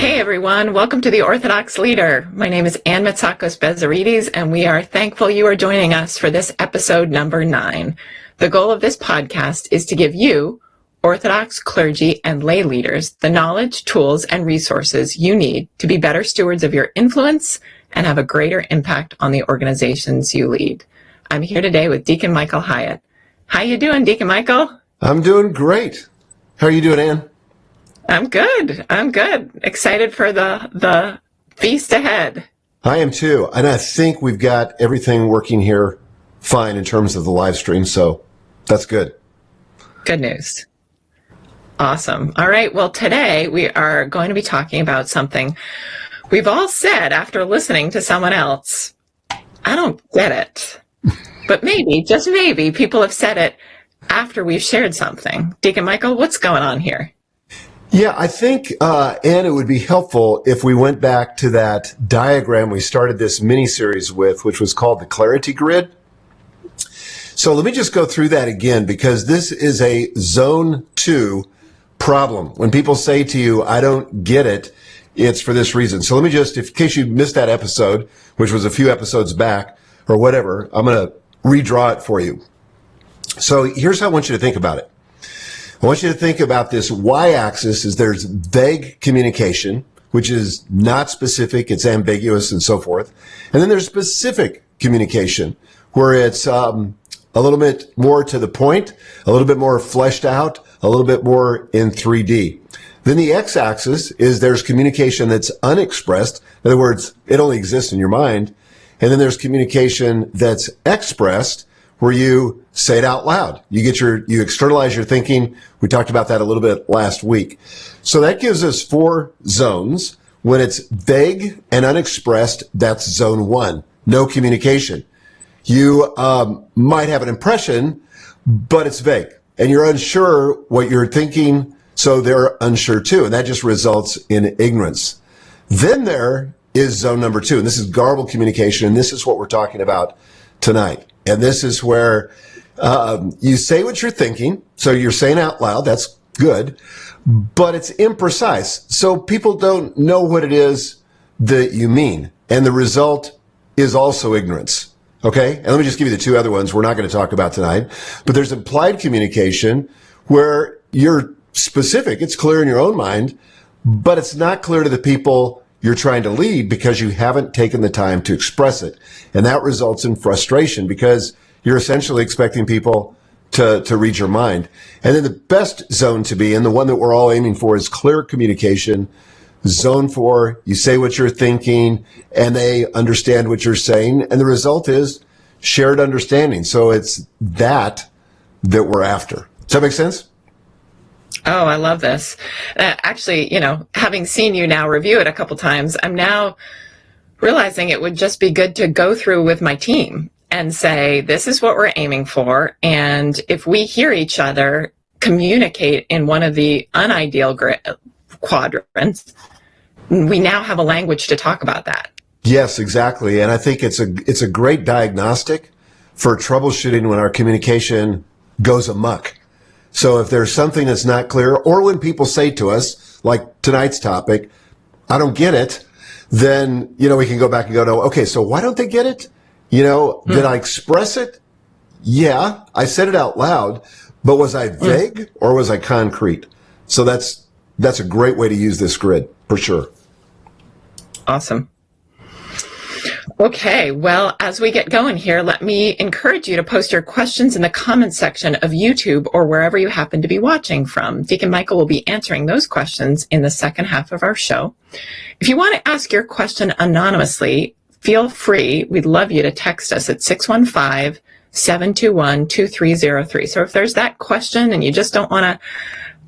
Hey everyone, welcome to The Orthodox Leader. My name is Ann Bezzerides, and we are thankful you are joining us for this episode number 9. The goal of this podcast is to give you, Orthodox clergy and lay leaders, the knowledge, tools, and resources you need to be better stewards of your influence and have a greater impact on the organizations you lead. I'm here today with Deacon Michael Hyatt. How you doing, Deacon Michael? I'm doing great. How are you doing, Ann? I'm good. Excited for the feast ahead. I am too. And I think we've got everything working here fine in terms of the live stream, so that's good. Good news. Awesome. All right. Well, today we are going to be talking about something we've all said after listening to someone else. I don't get it. But maybe, just maybe, people have said it after we've shared something. Deacon Michael, what's going on here? Yeah, I think, Ann, it would be helpful if we went back to that diagram we started this mini-series with, which was called the clarity grid. So let me just go through that again, because this is a zone 2 problem. When people say to you, I don't get it, it's for this reason. So let me just, in case you missed that episode, which was a few episodes back, or whatever, I'm going to redraw it for you. So here's how I want you to think about it. I want you to think about this y-axis as there's vague communication, which is not specific, it's ambiguous and so forth. And then there's specific communication, where it's a little bit more to the point, a little bit more fleshed out, a little bit more in 3D. Then the x-axis is there's communication that's unexpressed. In other words, it only exists in your mind. And then there's communication that's expressed, where you say it out loud. You externalize your thinking. We talked about that a little bit last week. So that gives us 4 zones. When it's vague and unexpressed, that's zone 1. No communication. You might have an impression, but it's vague. And you're unsure what you're thinking, so they're unsure too. And that just results in ignorance. Then there is zone number 2, and this is garbled communication, and this is what we're talking about tonight. And this is where you say what you're thinking, so you're saying out loud, that's good, but it's imprecise. So people don't know what it is that you mean. And the result is also ignorance. Okay? And let me just give you the 2 other ones we're not going to talk about tonight. But there's implied communication where you're specific, it's clear in your own mind, but it's not clear to the people you're trying to lead because you haven't taken the time to express it. And that results in frustration because you're essentially expecting people to read your mind. And then the best zone to be in, the one that we're all aiming for, is clear communication. Zone 4, you say what you're thinking and they understand what you're saying. And the result is shared understanding. So it's that we're after. Does that make sense? Oh, I love this. Actually, having seen you now review it a couple times, I'm now realizing it would just be good to go through with my team and say, this is what we're aiming for. And if we hear each other communicate in one of the unideal quadrants, we now have a language to talk about that. Yes, exactly. And I think it's a great diagnostic for troubleshooting when our communication goes amok. So if there's something that's not clear, or when people say to us, like tonight's topic, I don't get it, then, we can go back and go, no, okay, so why don't they get it? Did I express it? Yeah, I said it out loud, but was I vague or was I concrete? So that's a great way to use this grid, for sure. Awesome. Okay, well, as we get going here, let me encourage you to post your questions in the comments section of YouTube or wherever you happen to be watching from. Deacon Michael will be answering those questions in the second half of our show. If you want to ask your question anonymously, feel free. We'd love you to text us at 615-721-2303. So if there's that question and you just don't want to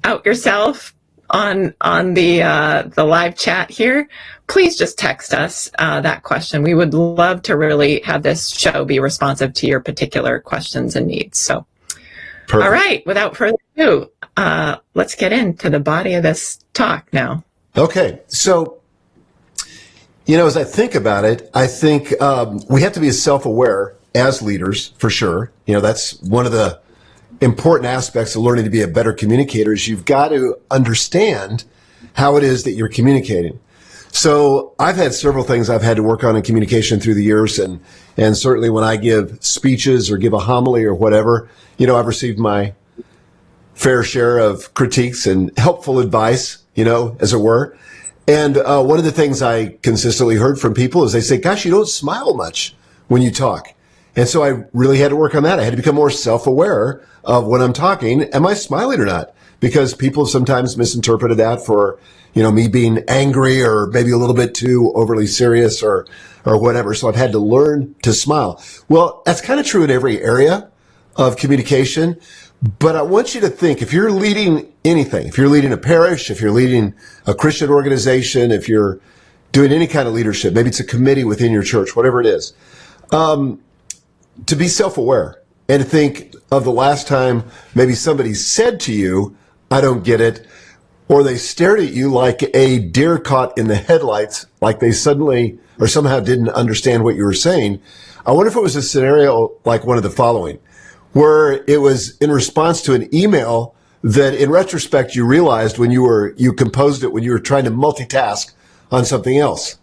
out yourself on the live chat here, please just text us that question. We would love to really have this show be responsive to your particular questions and needs. So, perfect. All right, without further ado, let's get into the body of this talk now. Okay, so, as I think about it, I think we have to be self-aware as leaders, for sure. That's one of the important aspects of learning to be a better communicator is you've got to understand how it is that you're communicating. So I've had several things I've had to work on in communication through the years, and certainly when I give speeches or give a homily or whatever, I've received my fair share of critiques and helpful advice, as it were. And one of the things I consistently heard from people is they say, "Gosh, you don't smile much when you talk." And so I really had to work on that. I had to become more self-aware of when I'm talking, am I smiling or not? Because people sometimes misinterpreted that for, me being angry or maybe a little bit too overly serious or whatever. So I've had to learn to smile. Well, that's kind of true in every area of communication. But I want you to think, if you're leading anything, if you're leading a parish, if you're leading a Christian organization, if you're doing any kind of leadership, maybe it's a committee within your church, whatever it is, to be self-aware and to think of the last time maybe somebody said to you, "I don't get it," or they stared at you like a deer caught in the headlights, like they suddenly or somehow didn't understand what you were saying. I wonder if it was a scenario like one of the following, where it was in response to an email that in retrospect you realized when you composed it when you were trying to multitask on something else.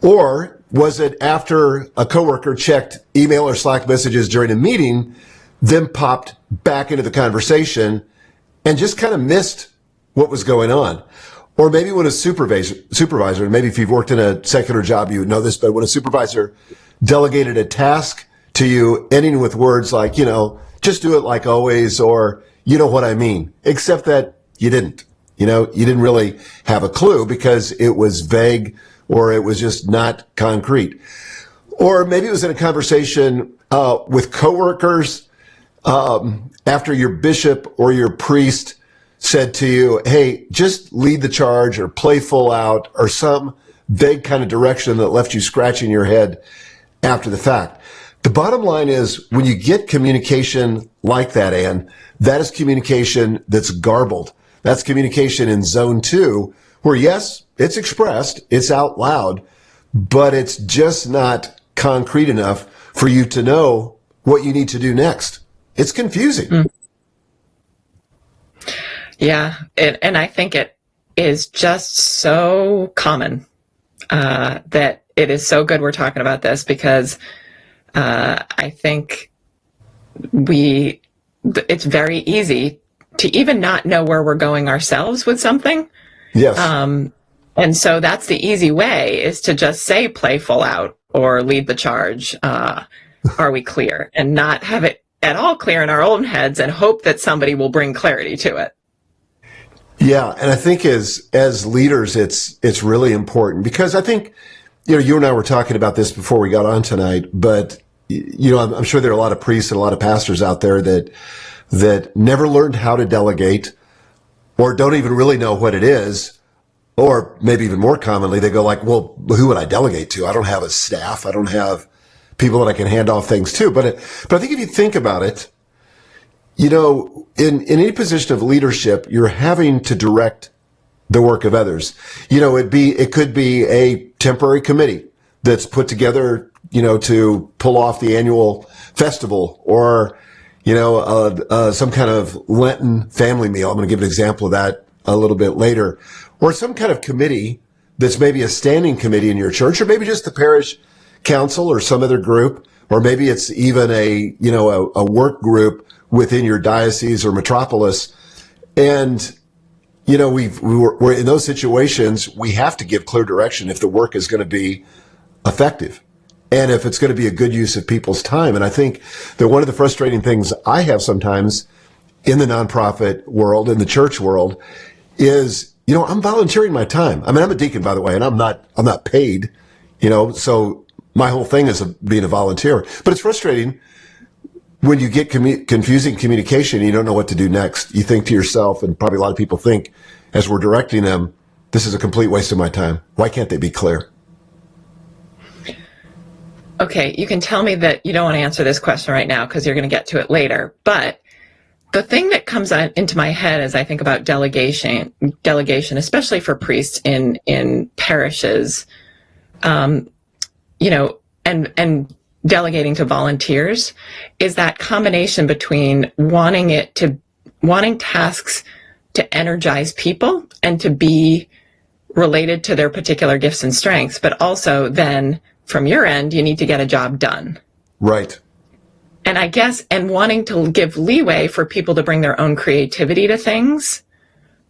Or was it after a coworker checked email or Slack messages during a meeting, then popped back into the conversation and just kind of missed what was going on? Or maybe when a supervisor, and maybe if you've worked in a secular job, you would know this, but when a supervisor delegated a task to you, ending with words like, just do it like always, or you know what I mean, except that you didn't. You didn't really have a clue because it was vague or it was just not concrete. Or maybe it was in a conversation with coworkers after your bishop or your priest said to you, "Hey, just lead the charge or play full out," or some vague kind of direction that left you scratching your head after the fact. The bottom line is when you get communication like that, Ann, that is communication that's garbled. That's communication in zone 2, where yes, it's expressed, it's out loud, but it's just not concrete enough for you to know what you need to do next. It's confusing. Mm. Yeah, and I think it is just so common that it is so good we're talking about this, because I think it's very easy to even not know where we're going ourselves with something. Yes. And so that's the easy way, is to just say play full out or lead the charge. Are we clear? And not have it at all clear in our own heads and hope that somebody will bring clarity to it. Yeah, and I think as leaders, it's really important, because I think, you and I were talking about this before we got on tonight, but I'm sure there are a lot of priests and a lot of pastors out there that never learned how to delegate, or don't even really know what it is, or maybe even more commonly, they go like, "Well, who would I delegate to? I don't have a staff. I don't have people that I can hand off things to." But I think if you think about it, in any position of leadership, you're having to direct the work of others. It could be a temporary committee that's put together, to pull off the annual festival, or, some kind of Lenten family meal. I'm going to give an example of that a little bit later. Or some kind of committee that's maybe a standing committee in your church, or maybe just the parish council or some other group, or maybe it's even a work group within your diocese or metropolis. And, we're in those situations, we have to give clear direction if the work is going to be effective and if it's going to be a good use of people's time. And I think that one of the frustrating things I have sometimes in the nonprofit world, in the church world, is, I'm volunteering my time. I mean, I'm a deacon, by the way, and I'm not paid, so my whole thing is being a volunteer. But it's frustrating when you get confusing communication and you don't know what to do next. You think to yourself, and probably a lot of people think as we're directing them, this is a complete waste of my time. Why can't they be clear? Okay, you can tell me that you don't want to answer this question right now because you're going to get to it later. But the thing that comes into my head as I think about delegation, especially for priests in parishes, and delegating to volunteers, is that combination between wanting tasks to energize people and to be related to their particular gifts and strengths, but also then from your end, you need to get a job done. Right. And I guess, and wanting to give leeway for people to bring their own creativity to things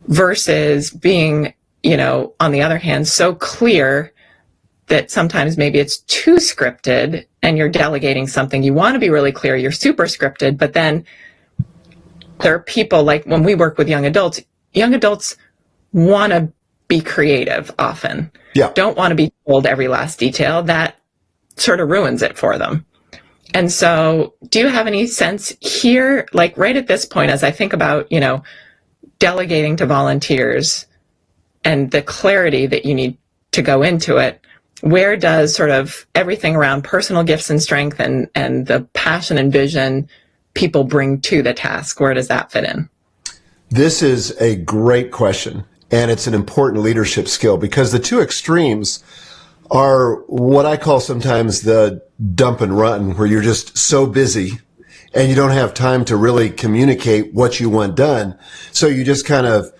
versus being, on the other hand, so clear that sometimes maybe it's too scripted and you're delegating something. You want to be really clear, you're super scripted, but then there are people, like when we work with young adults want to be creative often. Yeah. Don't want to be told every last detail. That sort of ruins it for them. And so do you have any sense here, like right at this point, as I think about, delegating to volunteers and the clarity that you need to go into it, where does sort of everything around personal gifts and strength and the passion and vision people bring to the task, where does that fit in? This is a great question, and it's an important leadership skill because the two extremes are what I call sometimes the dump and run, where you're just so busy and you don't have time to really communicate what you want done. So you just kind of,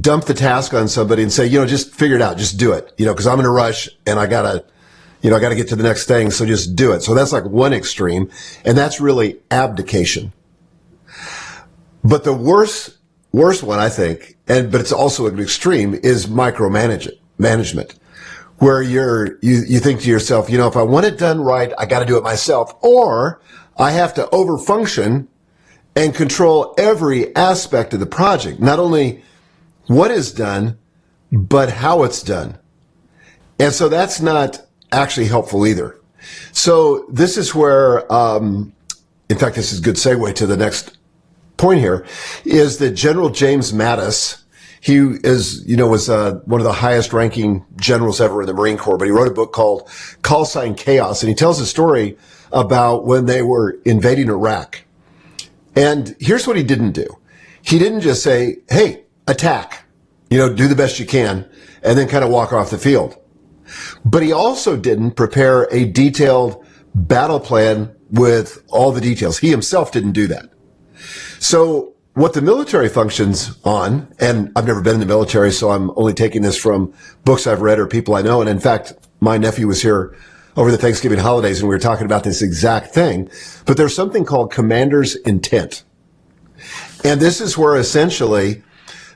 dump the task on somebody and say, just figure it out, just do it, because I'm in a rush and I gotta get to the next thing. So just do it. So that's like one extreme, and that's really abdication. But the worst one, I think, but it's also an extreme, is micromanagement, where you think to yourself, if I want it done right, I got to do it myself, or I have to overfunction and control every aspect of the project, not only what is done, but how it's done. And so that's not actually helpful either. So this is where, in fact, this is a good segue to the next point here, is that General James Mattis, he was one of the highest ranking generals ever in the Marine Corps, but he wrote a book called Call Sign Chaos, and he tells a story about when they were invading Iraq. And here's what he didn't do. He didn't just say, hey, attack, do the best you can, and then kind of walk off the field. But he also didn't prepare a detailed battle plan with all the details. He himself didn't do that. So what the military functions on, and I've never been in the military, so I'm only taking this from books I've read or people I know. And in fact, my nephew was here over the Thanksgiving holidays and we were talking about this exact thing. But there's something called commander's intent. And this is where essentially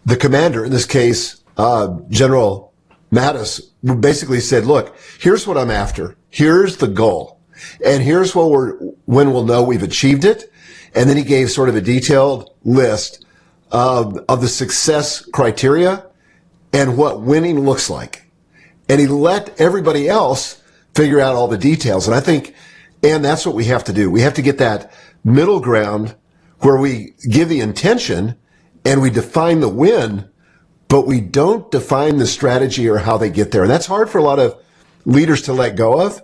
the commander, in this case, General Mattis, basically said, look, here's what I'm after. Here's the goal. And here's when we'll know we've achieved it. And then he gave sort of a detailed list of the success criteria and what winning looks like. And he let everybody else figure out all the details. And I think, and that's what we have to do. We have to get that middle ground where we give the intention and we define the win, but we don't define the strategy or how they get there. And that's hard for a lot of leaders to let go of.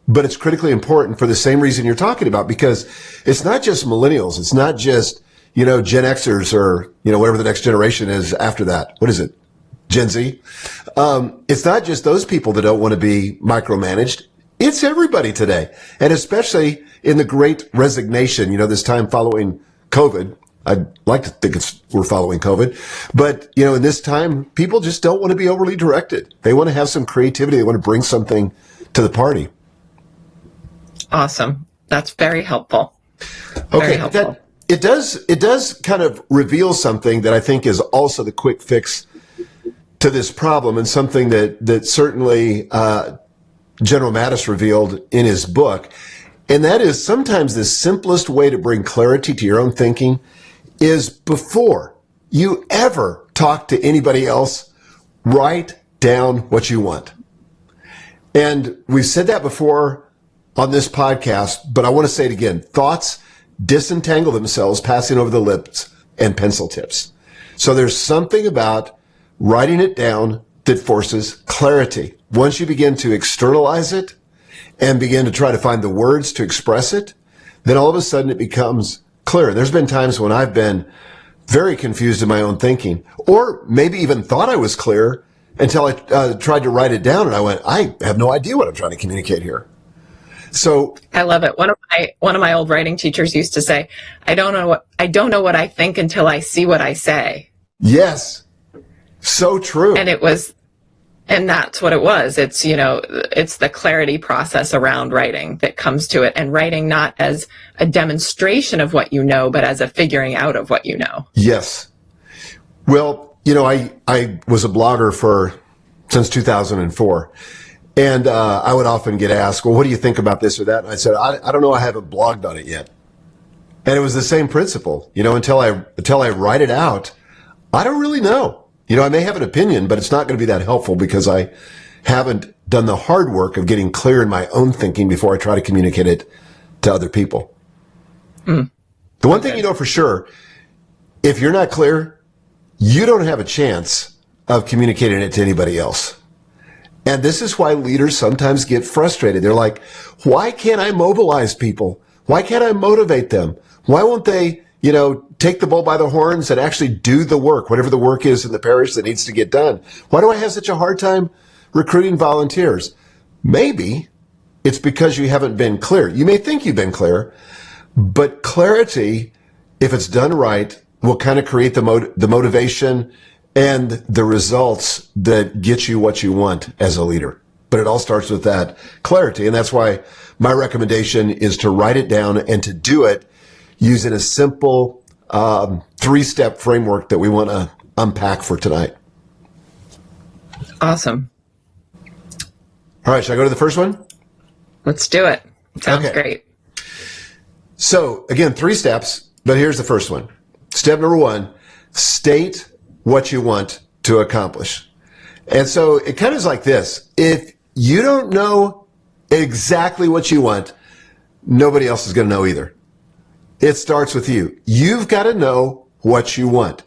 But it's critically important for the same reason you're talking about, because it's not just millennials. It's not just, Gen Xers or, whatever the next generation is after that. What is it? Gen Z. It's not just those people that don't want to be micromanaged. It's everybody today. And especially in the great resignation, this time following COVID. I'd like to think we're following COVID. But, in this time, people just don't want to be overly directed. They want to have some creativity. They want to bring something to the party. Awesome. That's very helpful. Okay. It does kind of reveal something that I think is also the quick fix to this problem, and something that certainly General Mattis revealed in his book. And that is sometimes the simplest way to bring clarity to your own thinking is before you ever talk to anybody else, write down what you want. And we've said that before on this podcast, but I want to say it again. Thoughts disentangle themselves passing over the lips and pencil tips. So there's something about writing it down that forces clarity. Once you begin to externalize it and begin to try to find the words to express it, then all of a sudden it becomes clear. There's been times when I've been very confused in my own thinking, or maybe even thought I was clear until I tried to write it down and I went, I have no idea what I'm trying to communicate here. So I love it. One of my old writing teachers used to say, I don't know what I think until I see what I say. Yes. So true. And that's what it was. It's, it's the clarity process around writing that comes to it, and writing not as a demonstration of what you know, but as a figuring out of what you know. Yes. Well, I was a blogger since 2004. And I would often get asked, well, what do you think about this or that? And I said, I don't know. I haven't blogged on it yet. And it was the same principle, until I write it out, I don't really know. I may have an opinion, but it's not going to be that helpful because I haven't done the hard work of getting clear in my own thinking before I try to communicate it to other people. The one thing you know for sure, if you're not clear, you don't have a chance of communicating it to anybody else. And this is why leaders sometimes get frustrated. They're like, why can't I mobilize people? Why can't I motivate them? Why won't they, take the bull by the horns and actually do the work, whatever the work is in the parish that needs to get done? Why do I have such a hard time recruiting volunteers? Maybe it's because you haven't been clear. You may think you've been clear, but clarity, if it's done right, will kind of create the motivation and the results that get you what you want as a leader. But it all starts with that clarity. And that's why my recommendation is to write it down and to do it using a simple 3-step framework that we want to unpack for tonight. Awesome. All right, should I go to the first one? Let's do it. Sounds great. So again, 3 steps, but here's the first one. Step number 1, state what you want to accomplish. And so it kind of is like this. If you don't know exactly what you want, nobody else is going to know either. It starts with you. You've got to know what you want.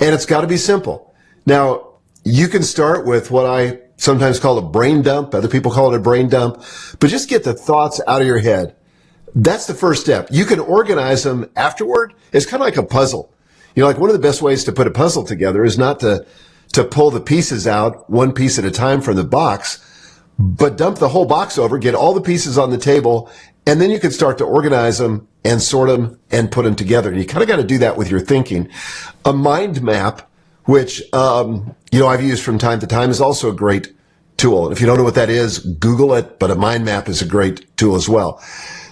And it's got to be simple. Now, you can start with what I sometimes call a brain dump. Other people call it a brain dump. But just get the thoughts out of your head. That's the first step. You can organize them afterward. It's kind of like a puzzle. Like one of the best ways to put a puzzle together is not to pull the pieces out one piece at a time from the box, but dump the whole box over, get all the pieces on the table, and then you can start to organize them and sort them and put them together. And you kind of got to do that with your thinking. A mind map, which, I've used from time to time, is also a great tool. And if you don't know what that is, Google it, but a mind map is a great tool as well.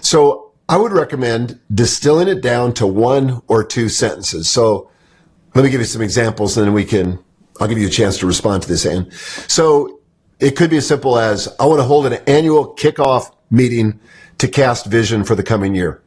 So I would recommend distilling it down to 1 or 2 sentences. So let me give you some examples, and then I'll give you a chance to respond to this, Ann. So it could be as simple as, I want to hold an annual kickoff meeting to cast vision for the coming year.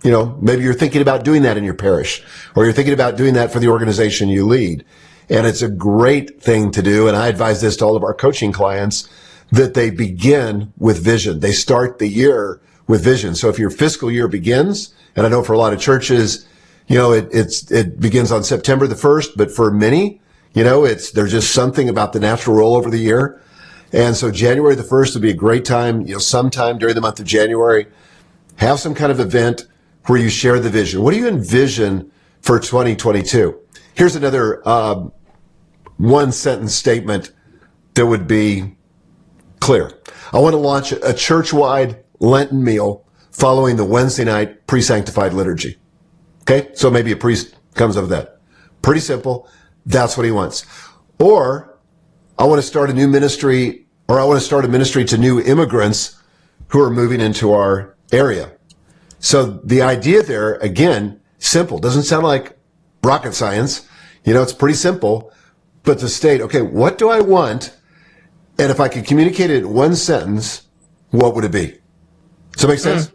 Maybe you're thinking about doing that in your parish, or you're thinking about doing that for the organization you lead. And it's a great thing to do. And I advise this to all of our coaching clients, that they begin with vision. They start the year with vision. So if your fiscal year begins, and I know for a lot of churches, it begins on September the 1st, but for many, there's just something about the natural rollover of the year. And so January the 1st would be a great time, sometime during the month of January, have some kind of event where you share the vision. What do you envision for 2022? Here's another 1-sentence statement that would be clear. I want to launch a church-wide Lenten meal following the Wednesday night pre-sanctified liturgy. Okay? So maybe a priest comes up with that. Pretty simple. That's what he wants. Or I want to start a new ministry, or I want to start a ministry to new immigrants who are moving into our area. So the idea there, again, simple. Doesn't sound like rocket science. It's pretty simple. But to state, okay, what do I want? And if I could communicate it in 1 sentence, what would it be? Does that make sense?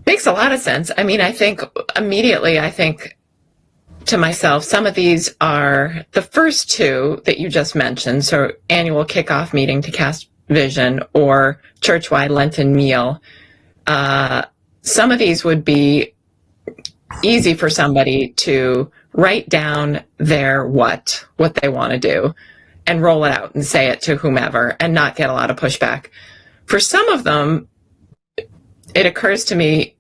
Makes a lot of sense. I mean, I think to myself, some of these are the first 2 that you just mentioned. So annual kickoff meeting to cast vision, or church-wide Lenten meal. Some of these would be easy for somebody to write down their what they want to do, and roll it out and say it to whomever and not get a lot of pushback. For some of them, it occurs to me,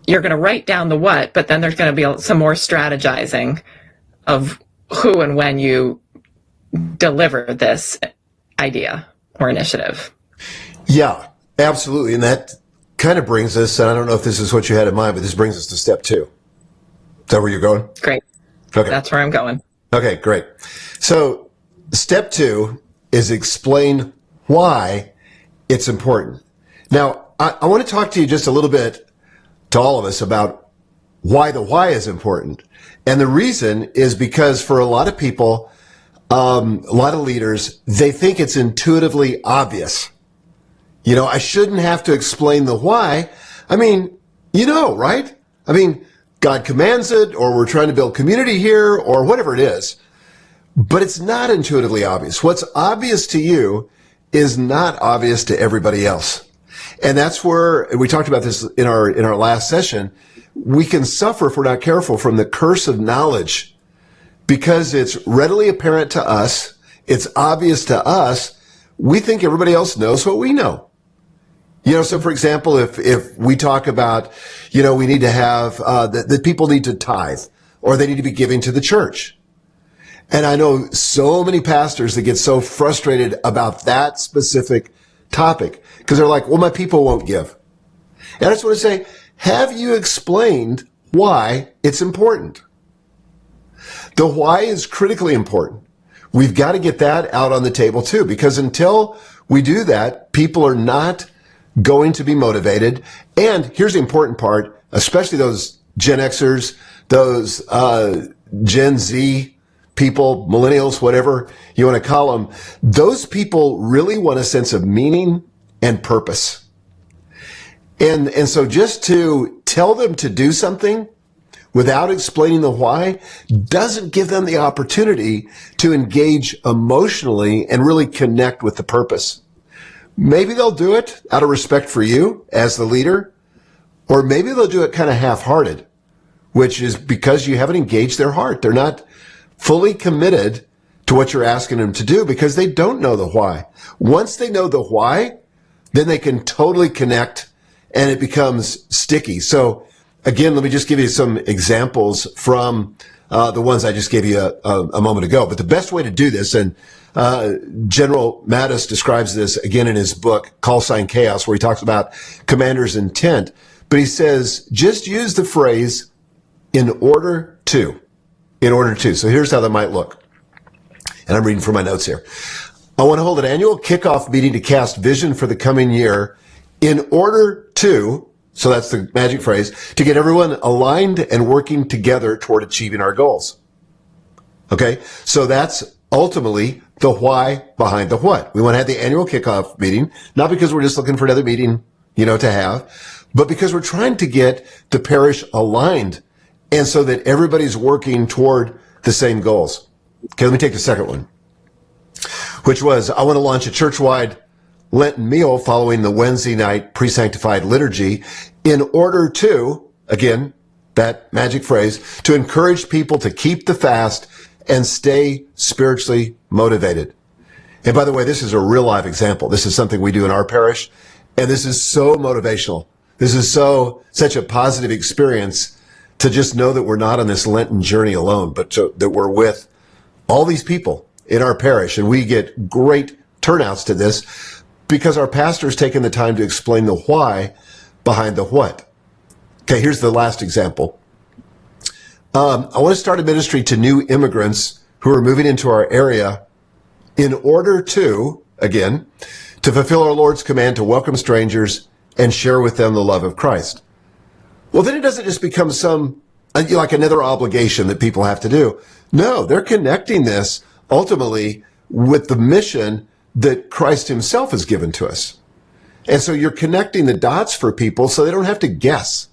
you're going to write down the what, but then there's going to be some more strategizing of who and when you deliver this idea or initiative. Yeah, absolutely. And that kind of brings us, and I don't know if this is what you had in mind, but this brings us to step 2. Is that where you're going? Great. Okay. That's where I'm going. Okay, great. So step 2 is explain why it's important. Now, I want to talk to you just a little bit, to all of us, about why the why is important. And the reason is because for a lot of people, a lot of leaders, they think it's intuitively obvious. I shouldn't have to explain the why. I mean, right? I mean, God commands it, or we're trying to build community here, or whatever it is. But it's not intuitively obvious. What's obvious to you is not obvious to everybody else. And that's where, and we talked about this in our last session, we can suffer if we're not careful from the curse of knowledge, because it's readily apparent to us, it's obvious to us, we think everybody else knows what we know. So for example, if we talk about, we need to have, that people need to tithe, or they need to be giving to the church. And I know so many pastors that get so frustrated about that specific topic, because they're like, well, my people won't give. And I just want to say, have you explained why it's important? The why is critically important. We've got to get that out on the table too, because until we do that, people are not going to be motivated. And here's the important part, especially those Gen Xers, those Gen Z people, millennials, whatever you want to call them, those people really want a sense of meaning and purpose. And so just to tell them to do something without explaining the why doesn't give them the opportunity to engage emotionally and really connect with the purpose. Maybe they'll do it out of respect for you as the leader, or maybe they'll do it kind of half-hearted, which is because you haven't engaged their heart. They're not fully committed to what you're asking them to do because they don't know the why. Once they know the why, then they can totally connect and it becomes sticky. So again, let me just give you some examples from the ones I just gave you a moment ago. But the best way to do this, and General Mattis describes this again in his book, Call Sign Chaos, where he talks about commander's intent. But he says, just use the phrase, in order to. In order to. So here's how that might look. And I'm reading from my notes here. I want to hold an annual kickoff meeting to cast vision for the coming year in order to, so that's the magic phrase, to get everyone aligned and working together toward achieving our goals. Okay? So that's ultimately the why behind the what. We want to have the annual kickoff meeting, not because we're just looking for another meeting, to have, but because we're trying to get the parish aligned and so that everybody's working toward the same goals. Okay, let me take the second one, which was, I want to launch a church-wide Lenten meal following the Wednesday night pre-sanctified liturgy in order to, again, that magic phrase, to encourage people to keep the fast and stay spiritually motivated. And by the way, this is a real live example. This is something we do in our parish, and this is so motivational. This is such a positive experience to just know that we're not on this Lenten journey alone, but that we're with all these people in our parish, and we get great turnouts to this because our pastor's taken the time to explain the why behind the what. Okay, here's the last example. I want to start a ministry to new immigrants who are moving into our area in order to, again, to fulfill our Lord's command to welcome strangers and share with them the love of Christ. Well, then it doesn't just become like another obligation that people have to do. No, they're connecting this ultimately with the mission that Christ himself has given to us. And so you're connecting the dots for people so they don't have to guess.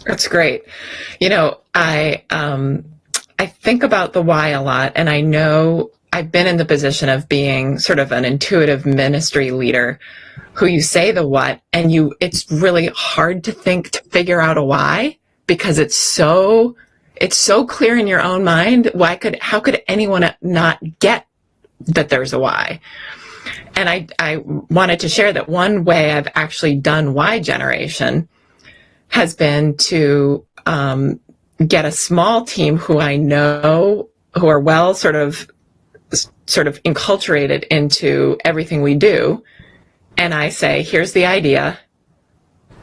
That's great. I think about the why a lot, and I know I've been in the position of being sort of an intuitive ministry leader who you say the what, and it's really hard to figure out a why because it's so clear in your own mind. How could anyone not get that there's a why? And I wanted to share that one way I've actually done why generation has been to get a small team who I know who are well sort of enculturated into everything we do. And I say, here's the idea.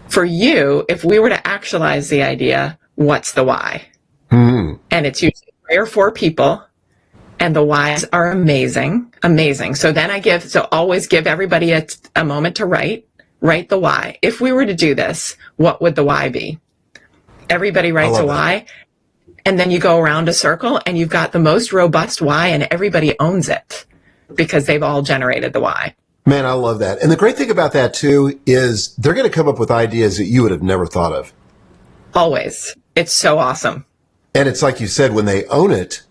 For you, if we were to actualize the idea, what's the why? And it's usually 3 or 4 people. And the whys are amazing, amazing. So then always give everybody a moment to write the why. If we were to do this, what would the why be? Everybody writes a why, and then you go around a circle and you've got the most robust why and everybody owns it because they've all generated the why. Man, I love that. And the great thing about that too is they're going to come up with ideas that you would have never thought of. Always. It's so awesome. And it's like you said, when they own it,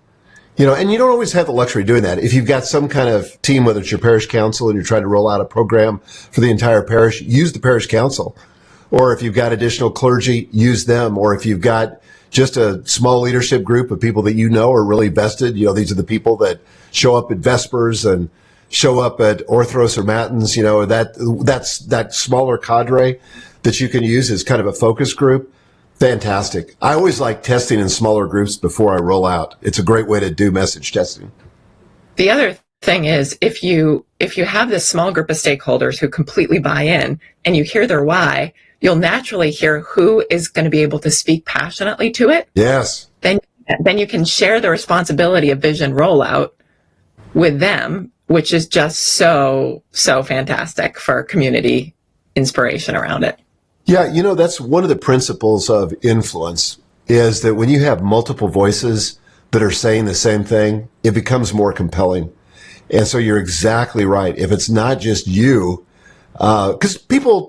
and you don't always have the luxury of doing that. If you've got some kind of team, whether it's your parish council and you're trying to roll out a program for the entire parish, use the parish council. Or if you've got additional clergy, use them. Or if you've got just a small leadership group of people that are really vested, these are the people that show up at Vespers and show up at Orthros or Matins, that's that smaller cadre that you can use as kind of a focus group. Fantastic. I always like testing in smaller groups before I roll out. It's a great way to do message testing. The other thing is if you have this small group of stakeholders who completely buy in and you hear their why, you'll naturally hear who is going to be able to speak passionately to it. Yes. Then you can share the responsibility of vision rollout with them, which is just so fantastic for community inspiration around it. Yeah, that's one of the principles of influence is that when you have multiple voices that are saying the same thing, it becomes more compelling. And so you're exactly right. If it's not just you, because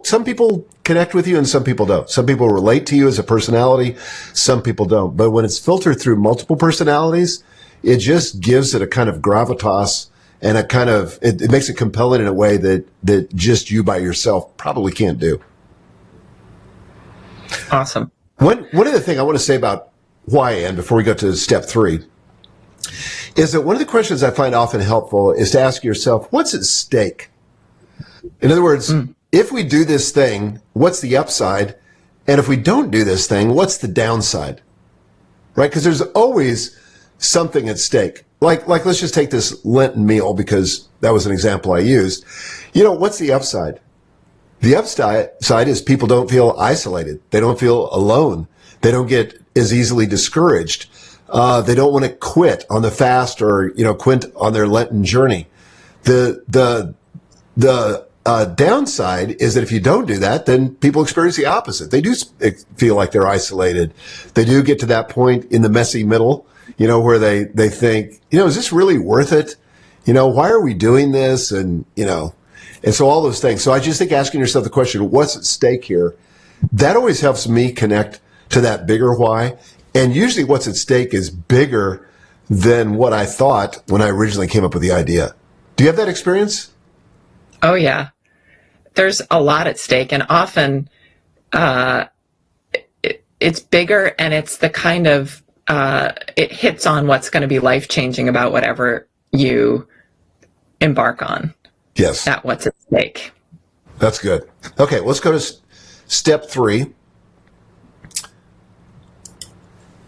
some people connect with you and some people don't. Some people relate to you as a personality, some people don't. But when it's filtered through multiple personalities, it just gives it a kind of gravitas and it makes it compelling in a way that just you by yourself probably can't do. Awesome. One other thing I want to say about why, Ann, before we go to step 3, is that one of the questions I find often helpful is to ask yourself, what's at stake? In other words, if we do this thing, what's the upside? And if we don't do this thing, what's the downside? Right? Because there's always something at stake. Like let's just take this Lenten meal because that was an example I used. What's the upside? The upside is people don't feel isolated. They don't feel alone. They don't get as easily discouraged. They don't want to quit on the fast or, quit on their Lenten journey. The downside is that if you don't do that, then people experience the opposite. They do feel like they're isolated. They do get to that point in the messy middle, where they think, is this really worth it? Why are we doing this? And so all those things. So I just think asking yourself the question, what's at stake here? That always helps me connect to that bigger why. And usually what's at stake is bigger than what I thought when I originally came up with the idea. Do you have that experience? Oh, yeah. There's a lot at stake. And often it's bigger and it's the kind of, it hits on what's going to be life-changing about whatever you embark on. Yes. That's what's at stake. That's good. Okay, let's go to step 3.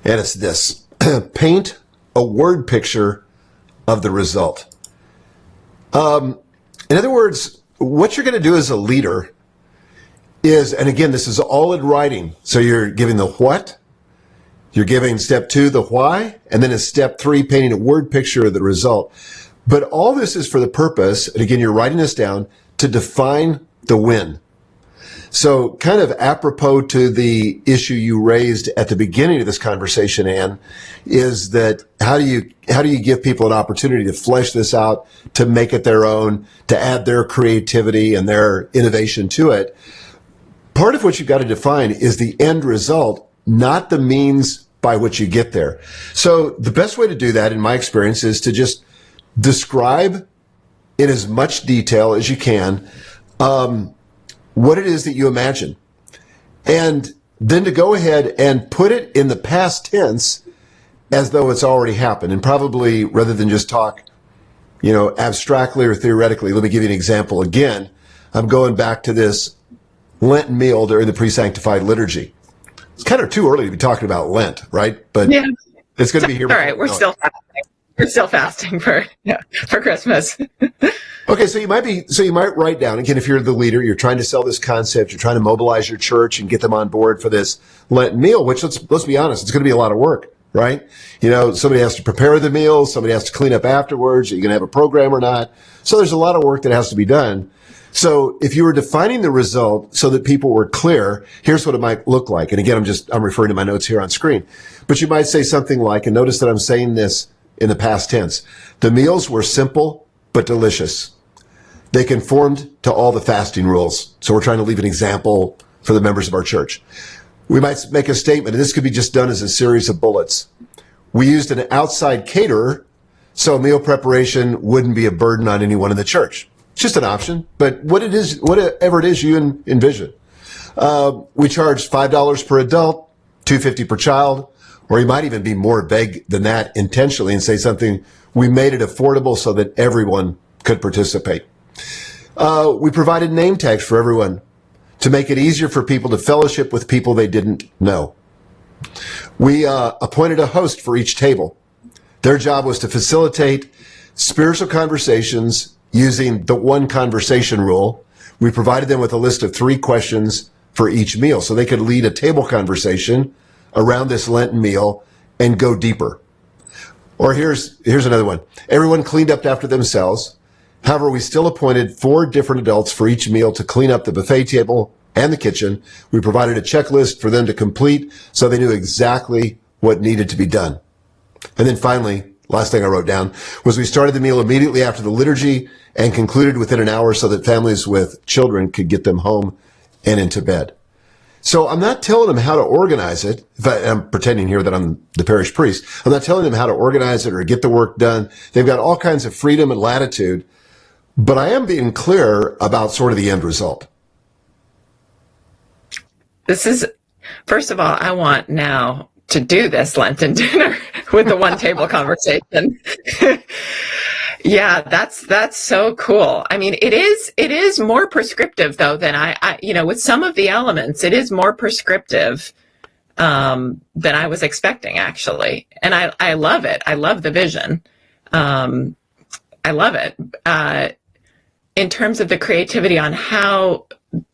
And it's this. Paint a word picture of the result. In other words, what you're going to do as a leader is, and again, this is all in writing. So you're giving the what, you're giving step 2, the why, and then in step 3, painting a word picture of the result. But all this is for the purpose, and again, you're writing this down, to define the win. So kind of apropos to the issue you raised at the beginning of this conversation, Ann, is that how do you give people an opportunity to flesh this out, to make it their own, to add their creativity and their innovation to it? Part of what you've got to define is the end result, not the means by which you get there. So the best way to do that, in my experience, is to just describe in as much detail as you can what it is that you imagine. And then to go ahead and put it in the past tense as though it's already happened. And probably rather than just talk, abstractly or theoretically, let me give you an example again. I'm going back to this Lenten meal during the pre-sanctified liturgy. It's kind of too early to be talking about Lent, right? But yeah, it's going to be here. All right, we're still fasting for Christmas. Okay, so you might write down, again, if you're the leader, you're trying to sell this concept, you're trying to mobilize your church and get them on board for this Lenten meal, which let's be honest, it's going to be a lot of work. right? Somebody has to prepare the meal. Somebody has to clean up afterwards. Are you going to have a program or not? So there's a lot of work that has to be done. So if you were defining the result so that people were clear, here's what it might look like. And again, I'm referring to my notes here on screen, but you might say something like, and notice that I'm saying this in the past tense, the meals were simple but delicious. They conformed to all the fasting rules. So we're trying to leave an example for the members of our church. We might make a statement, and this could be just done as a series of bullets. We used an outside caterer, so meal preparation wouldn't be a burden on anyone in the church. It's just an option, but whatever it is you envision. We charged $5 per adult, $2.50 per child, or you might even be more vague than that intentionally and say something, we made it affordable so that everyone could participate. We provided name tags for everyone to make it easier for people to fellowship with people they didn't know. We appointed a host for each table. Their job was to facilitate spiritual conversations using the one conversation rule. We provided them with a list of 3 questions for each meal so they could lead a table conversation around this Lenten meal and go deeper. Or here's another one. Everyone cleaned up after themselves. However, we still appointed 4 different adults for each meal to clean up the buffet table and the kitchen. We provided a checklist for them to complete so they knew exactly what needed to be done. And then finally, last thing I wrote down was we started the meal immediately after the liturgy and concluded within an hour so that families with children could get them home and into bed. So I'm not telling them how to organize it. I'm pretending here that I'm the parish priest. I'm not telling them how to organize it or get the work done. They've got all kinds of freedom and latitude, but I am being clear about sort of the end result. First of all, I want now to do this Lenten dinner with the one table conversation. Yeah, that's so cool. I mean, it is more prescriptive though than I with some of the elements, it is more prescriptive than I was expecting actually. And I love it. I love the vision. I love it. In terms of the creativity on how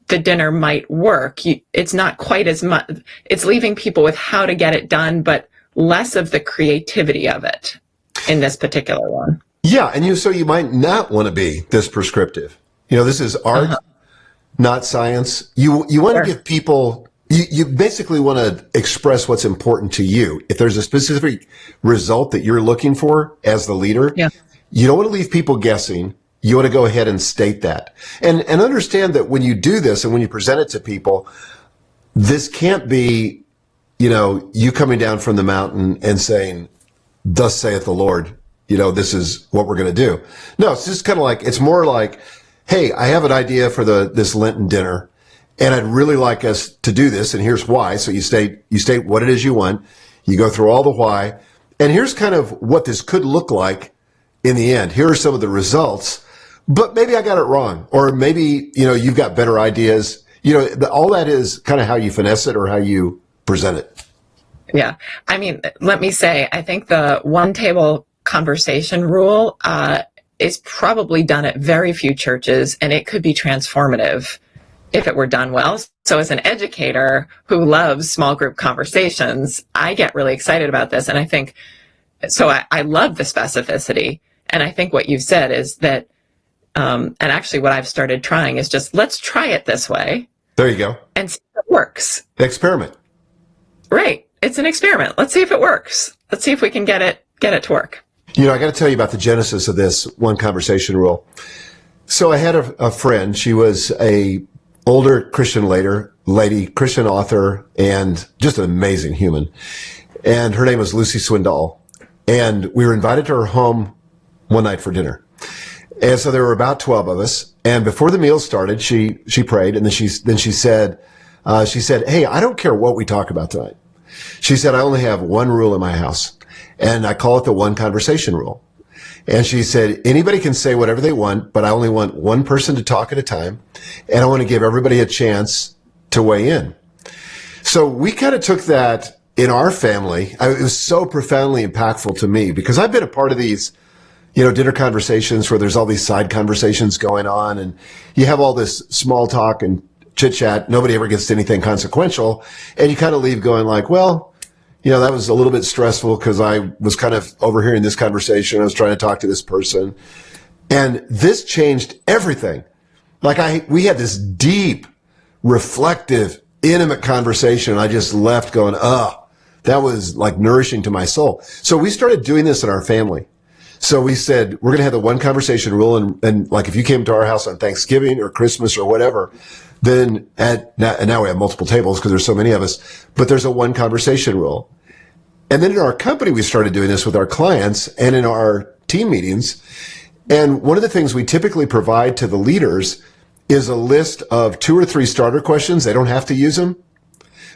the dinner might work, it's not quite as much, it's leaving people with how to get it done, but less of the creativity of it in this particular one. Yeah, and so you might not want to be this prescriptive. This is art, not science. You want to give people, you basically want to express what's important to you. If there's a specific result that you're looking for as the leader, you don't want to leave people guessing. You want to go ahead and state that. And understand that when you do this and when you present it to people, this can't be, you coming down from the mountain and saying, "Thus saith the Lord, this is what we're going to do." No, it's just kind of like, it's more like, hey, I have an idea for this Lenten dinner and I'd really like us to do this. And here's why. So you state what it is you want. You go through all the why. And here's kind of what this could look like in the end. Here are some of the results, but maybe I got it wrong. Or maybe, you've got better ideas. All that is kind of how you finesse it or how you present it. Yeah. I mean, let me say, I think the one table conversation rule is probably done at very few churches, and it could be transformative if it were done well. So as an educator who loves small group conversations, I get really excited about this. And I think, so I love the specificity. And I think what you've said is that, and actually what I've started trying is just, let's try it this way. There you go. And see if it works. Experiment. Right. It's an experiment. Let's see if it works. Let's see if we can get it to work. I got to tell you about the genesis of this one conversation rule. So I had a friend. She was a older Christian lady, Christian author, and just an amazing human. And her name was Lucy Swindoll. And we were invited to her home one night for dinner. And so there were about 12 of us. And before the meal started, she prayed, and then she said, "Hey, I don't care what we talk about tonight." She said, "I only have one rule in my house, and I call it the one conversation rule." And she said, "Anybody can say whatever they want, but I only want one person to talk at a time, and I want to give everybody a chance to weigh in." So we kind of took that in our family. It was so profoundly impactful to me because I've been a part of these, dinner conversations where there's all these side conversations going on, and you have all this small talk and chit chat. Nobody ever gets to anything consequential, and you kind of leave going like, well, that was a little bit stressful because I was kind of overhearing this conversation. I was trying to talk to this person. And this changed everything. We had this deep, reflective, intimate conversation. And I just left going, that was like nourishing to my soul. So we started doing this in our family. So we said, we're going to have the one conversation rule. And like if you came to our house on Thanksgiving or Christmas or whatever, then now we have multiple tables because there's so many of us, but there's a one conversation rule. And then in our company, we started doing this with our clients and in our team meetings. And one of the things we typically provide to the leaders is a list of 2 or 3 starter questions. They don't have to use them,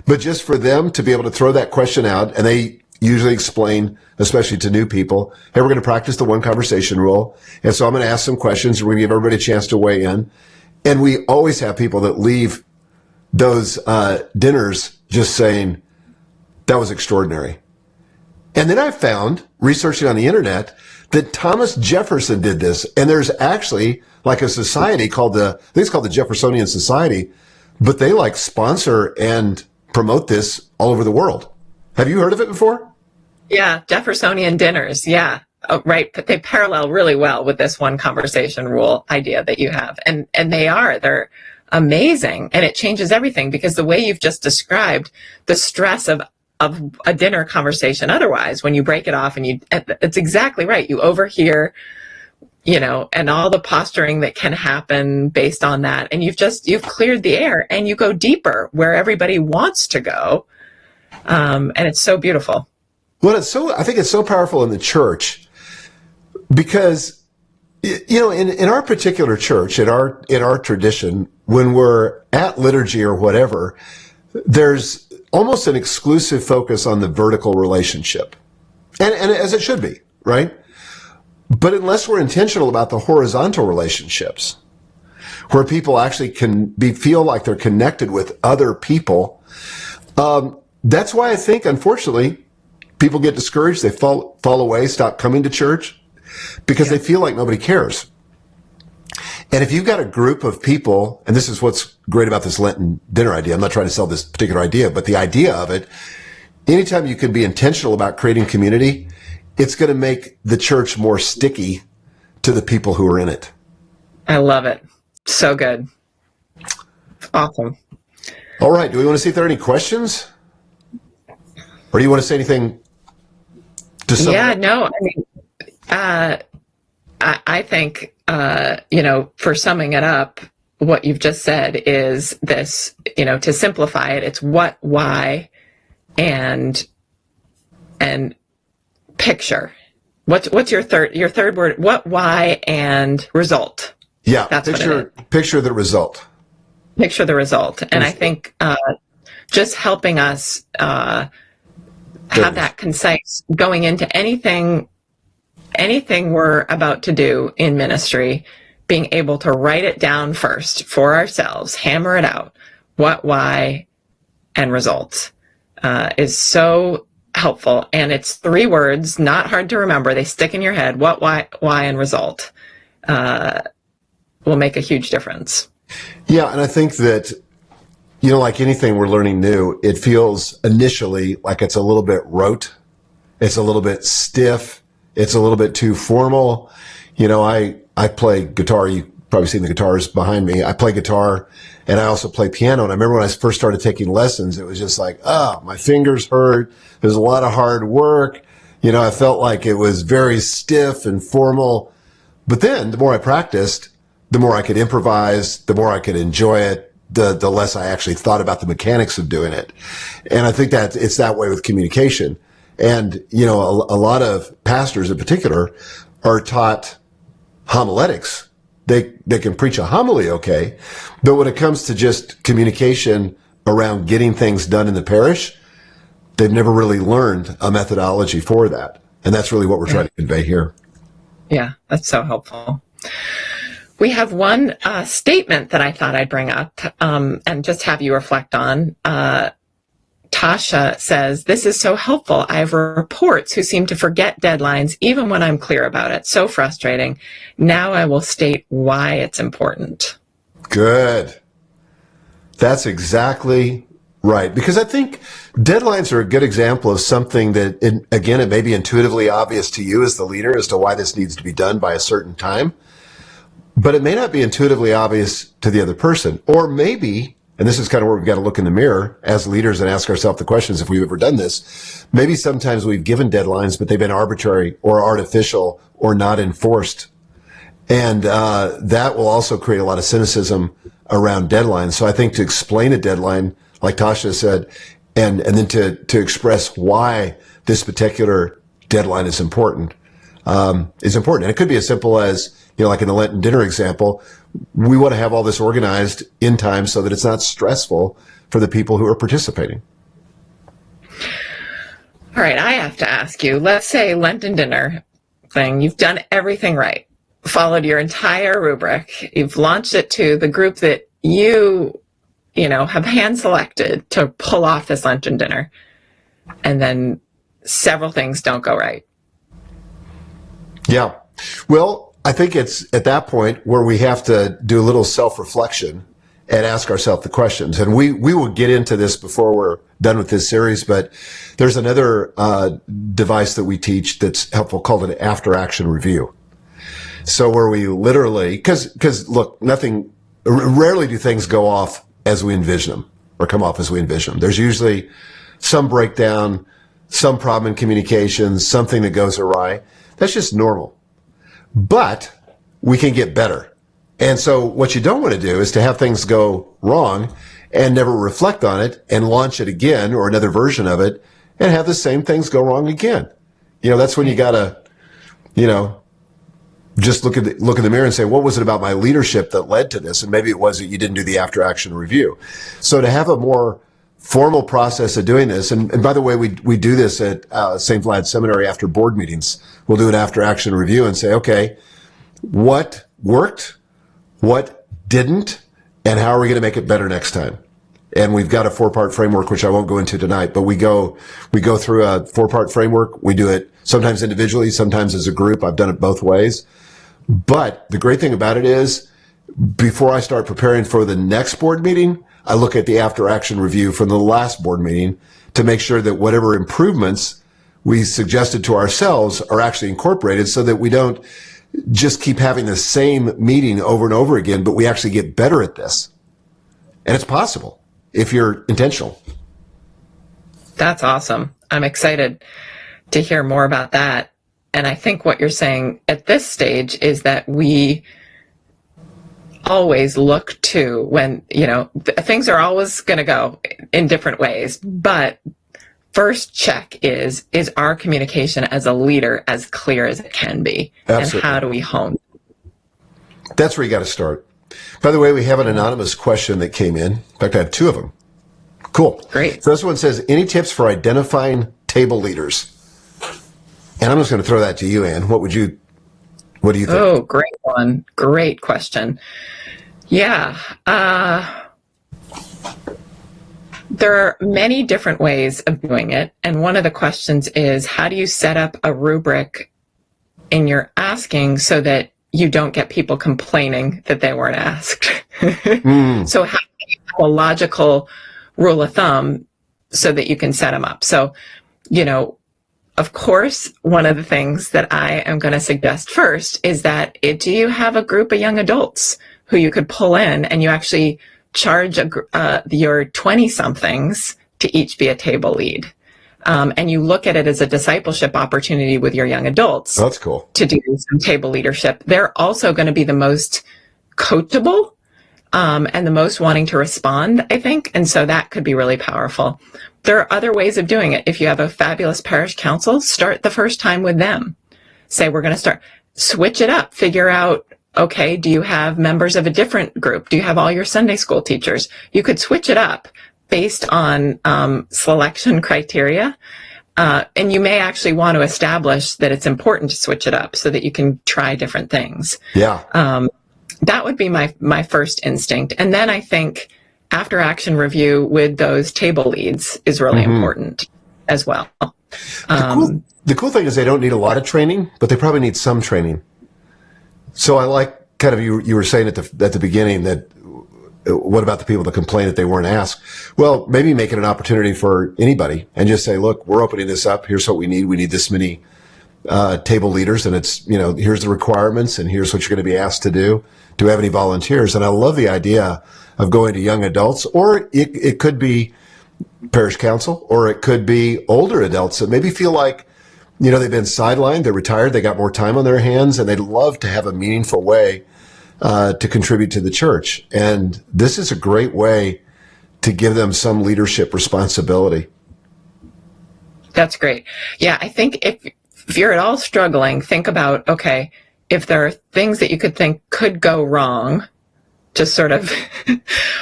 but just for them to be able to throw that question out. And they usually explain, especially to new people, hey, we're going to practice the one conversation rule. And so I'm going to ask some questions. We're going to give everybody a chance to weigh in. And we always have people that leave those dinners just saying, that was extraordinary. And then I found, researching on the internet, that Thomas Jefferson did this. And there's actually like a society called I think it's called the Jeffersonian Society, but they like sponsor and promote this all over the world. Have you heard of it before? Yeah, Jeffersonian dinners. Yeah. Oh, right. But they parallel really well with this one conversation rule idea that you have. And they're amazing. And it changes everything because the way you've just described the stress of a dinner conversation. Otherwise, when you break it off it's exactly right. You overhear, and all the posturing that can happen based on that. And you've cleared the air and you go deeper where everybody wants to go. And it's so beautiful. Well, I think it's so powerful in the church because, in our particular church, in our tradition, when we're at liturgy or whatever, there's almost an exclusive focus on the vertical relationship. And as it should be, right? But unless we're intentional about the horizontal relationships, where people actually feel like they're connected with other people, that's why I think, unfortunately, people get discouraged. They fall away, stop coming to church because they feel like nobody cares. And if you've got a group of people, and this is what's great about this Lenten dinner idea, I'm not trying to sell this particular idea, but the idea of it, anytime you can be intentional about creating community, it's going to make the church more sticky to the people who are in it. I love it. So good. Awesome. All right. Do we want to see if there are any questions? Or do you want to say anything to someone? Yeah, no, I mean, I think, for summing it up, what you've just said is this, to simplify it, it's what, why, and picture. What's your third word? What, why, and result. Yeah. That's picture the result. Picture the result. And I think, just helping us, have that concise going into anything we're about to do in ministry, being able to write it down first for ourselves, hammer it out, what, why, and results, is so helpful. And it's 3 words, not hard to remember. They stick in your head. What, why, and result, will make a huge difference. Yeah. And I think that, like anything we're learning new, it feels initially like it's a little bit rote. It's a little bit stiff. It's a little bit too formal. I play guitar. You've probably seen the guitars behind me. I play guitar and I also play piano. And I remember when I first started taking lessons, it was just like, my fingers hurt. There's a lot of hard work. I felt like it was very stiff and formal. But then the more I practiced, the more I could improvise, the more I could enjoy it. The less I actually thought about the mechanics of doing it. And I think that it's that way with communication. And, a lot of pastors in particular are taught homiletics. They can preach a homily okay, but when it comes to just communication around getting things done in the parish, they've never really learned a methodology for that. And that's really what we're trying to convey here. Yeah, that's so helpful. We have one statement that I thought I'd bring up and just have you reflect on. Tasha says, this is so helpful. I have reports who seem to forget deadlines even when I'm clear about it. So frustrating. Now I will state why it's important. Good. That's exactly Right. Because I think deadlines are a good example of something that, again, it may be intuitively obvious to you as the leader as to why this needs to be done by a certain time, but it may not be intuitively obvious to the other person. Or maybe, and this is kind of where we've got to look in the mirror as leaders and ask ourselves the questions if we've ever done this. Maybe sometimes we've given deadlines, but they've been arbitrary or artificial or not enforced. And that will also create a lot of cynicism around deadlines. So I think to explain a deadline, like Tasha said, and then to express why this particular deadline is important. And it could be as simple as, like in the Lenten dinner example, we want to have all this organized in time so that it's not stressful for the people who are participating. All right, I have to ask you, let's say Lenten dinner thing, you've done everything right, followed your entire rubric, you've launched it to the group that you have hand selected to pull off this Lenten dinner, and then several things don't go right. Yeah. Well, I think it's at that point where we have to do a little self-reflection and ask ourselves the questions. And we will get into this before we're done with this series, but there's another device that we teach that's helpful called an after-action review. So where we literally, because look, rarely do things go off as we envision them or come off as we envision them. There's usually some breakdown, some problem in communication, something that goes awry. That's just normal. But we can get better. And so what you don't want to do is to have things go wrong and never reflect on it and launch it again or another version of it and have the same things go wrong again. That's when you got to, just look in the mirror and say, what was it about my leadership that led to this? And maybe it was that you didn't do the after action review. So to have a more formal process of doing this, and by the way, we do this at St. Vlad Seminary after board meetings. We'll do an after action review and say, okay, what worked, what didn't, and how are we going to make it better next time? And we've got a 4-part framework, which I won't go into tonight, but we go through a 4-part framework. We do it sometimes individually, sometimes as a group. I've done it both ways. But the great thing about it is, before I start preparing for the next board meeting, I look at the after action review from the last board meeting to make sure that whatever improvements we suggested to ourselves are actually incorporated so that we don't just keep having the same meeting over and over again, but we actually get better at this. And it's possible if you're intentional. That's awesome. I'm excited to hear more about that. And I think what you're saying at this stage is that we always look to when, things are always going to go in different ways. But first check is our communication as a leader as clear as it can be? Absolutely. And how do we hone? That's where you got to start. By the way, we have an anonymous question that came in. In fact, I have 2 of them. Cool. Great. So this one says, any tips for identifying table leaders? And I'm just going to throw that to you, Ann. What do you think? Oh, great one. Great question. Yeah. There are many different ways of doing it. And one of the questions is, how do you set up a rubric in your asking so that you don't get people complaining that they weren't asked? So how do you have a logical rule of thumb so that you can set them up? So, of course, one of the things that I am going to suggest first is that do you have a group of young adults who you could pull in and you actually charge your 20-somethings to each be a table lead? And you look at it as a discipleship opportunity with your young adults. That's cool. To do some table leadership. They're also going to be the most coachable and the most wanting to respond, I think. And so that could be really powerful. There are other ways of doing it. If you have a fabulous parish council, start the first time with them. Say, we're going to switch it up, figure out, okay, do you have members of a different group? Do you have all your Sunday school teachers? You could switch it up based on selection criteria. And you may actually want to establish that it's important to switch it up so that you can try different things. Yeah. That would be my first instinct. And then I think after action review with those table leads is really important as well. The cool thing is they don't need a lot of training, but they probably need some training. So I like kind of you were saying at the beginning that what about the people that complain that they weren't asked? Well, maybe make it an opportunity for anybody and just say, look, we're opening this up. Here's what we need. We need this many table leaders, and it's, here's the requirements, and here's what you're going to be asked to do. Do we have any volunteers? And I love the idea of going to young adults, or it could be parish council, or it could be older adults that maybe feel like, they've been sidelined, they're retired, they got more time on their hands, and they'd love to have a meaningful way to contribute to the church. And this is a great way to give them some leadership responsibility. That's great. Yeah, I think if you're at all struggling, think about, okay, if there are things that you could think could go wrong, just sort of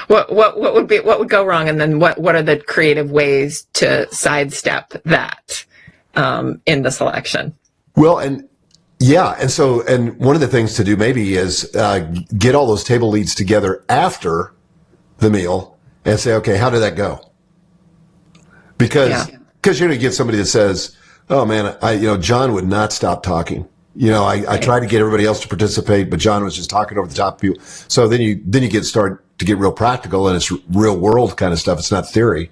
what would go wrong, and then what are the creative ways to sidestep that in the selection? Well, and one of the things to do maybe is get all those table leads together after the meal and say, okay, how did that go? Because you're going to get somebody that says, oh man, John would not stop talking. I tried to get everybody else to participate, but John was just talking over the top of people. So then you start to get real practical, and it's real world kind of stuff. It's not theory.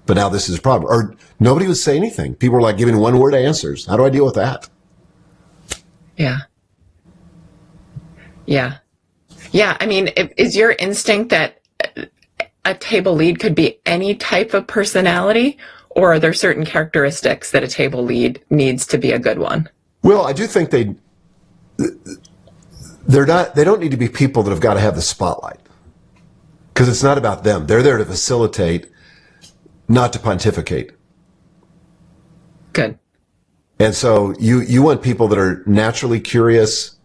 But now this is a problem. Or nobody would say anything. People were like giving one word answers. How do I deal with that? Yeah. I mean, is your instinct that a table lead could be any type of personality, or are there certain characteristics that a table lead needs to be a good one? Well, I do think they don't need to be people that have got to have the spotlight, because it's not about them. They're there to facilitate, not to pontificate. Good. And so you want people that are naturally curious.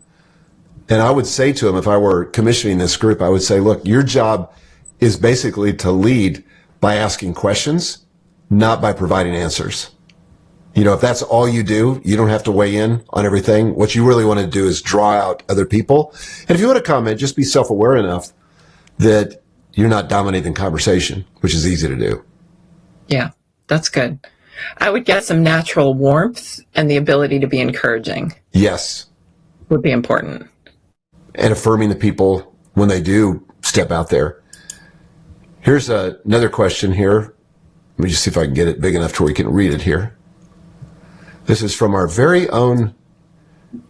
And I would say to them, if I were commissioning this group, I would say, look, your job is basically to lead by asking questions, not by providing answers. If that's all you do, you don't have to weigh in on everything. What you really want to do is draw out other people. And if you want to comment, just be self-aware enough that you're not dominating conversation, which is easy to do. Yeah, that's good. I would get some natural warmth and the ability to be encouraging. Yes. Would be important. And affirming the people when they do step out there. Here's another question here. Let me just see if I can get it big enough to where you can read it here. This is from our very own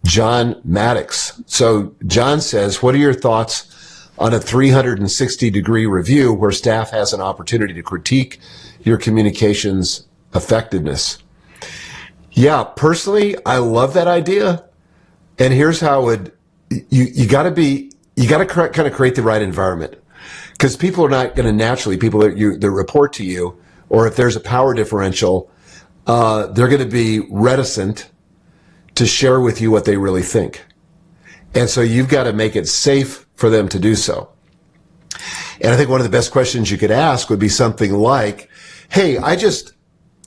John Maddox. So John says, what are your thoughts on a 360-degree review where staff has an opportunity to critique your communications effectiveness? Yeah, personally, I love that idea. And here's how you got to kind of create the right environment, because people are not going to naturally, people that report to you, or if there's a power differential, they're going to be reticent to share with you what they really think. And so you've got to make it safe for them to do so. And I think one of the best questions you could ask would be something like, hey, I just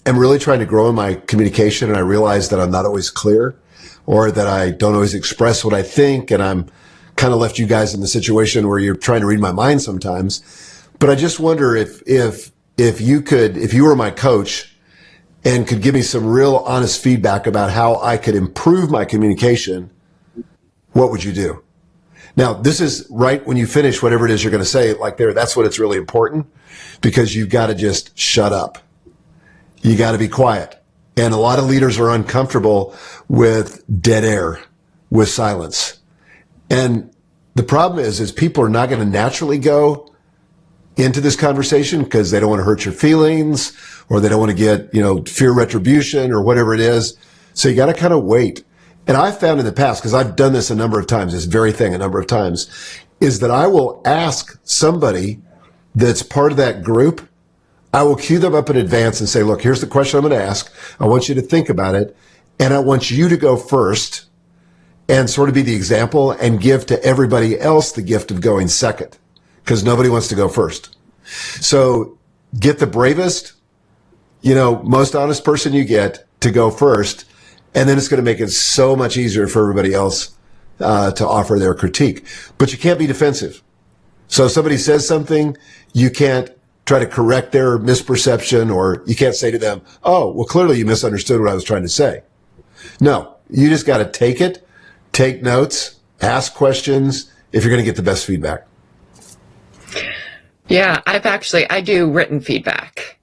am really trying to grow in my communication, and I realize that I'm not always clear, or that I don't always express what I think, and I'm kind of left you guys in the situation where you're trying to read my mind sometimes. But I just wonder if you were my coach and could give me some real honest feedback about how I could improve my communication, what would you do? Now, this is right when you finish whatever it is you're going to say, like there, that's when it's really important, because you've got to just shut up. You got to be quiet. And a lot of leaders are uncomfortable with dead air, with silence. And the problem is people are not going to naturally go into this conversation because they don't want to hurt your feelings, or they don't want to get, fear retribution or whatever it is. So you got to kind of wait. And I've found in the past, because I've done this a number of times, this very thing a number of times, is that I will ask somebody that's part of that group, I will cue them up in advance and say, look, here's the question I'm going to ask. I want you to think about it. And I want you to go first and sort of be the example and give to everybody else the gift of going second, because nobody wants to go first. So get the bravest, most honest person you get to go first. And then it's going to make it so much easier for everybody else to offer their critique. But you can't be defensive. So if somebody says something, you can't try to correct their misperception, or you can't say to them, oh, well, clearly you misunderstood what I was trying to say. No, you just got to take it, take notes, ask questions if you're going to get the best feedback. Yeah, I do written feedback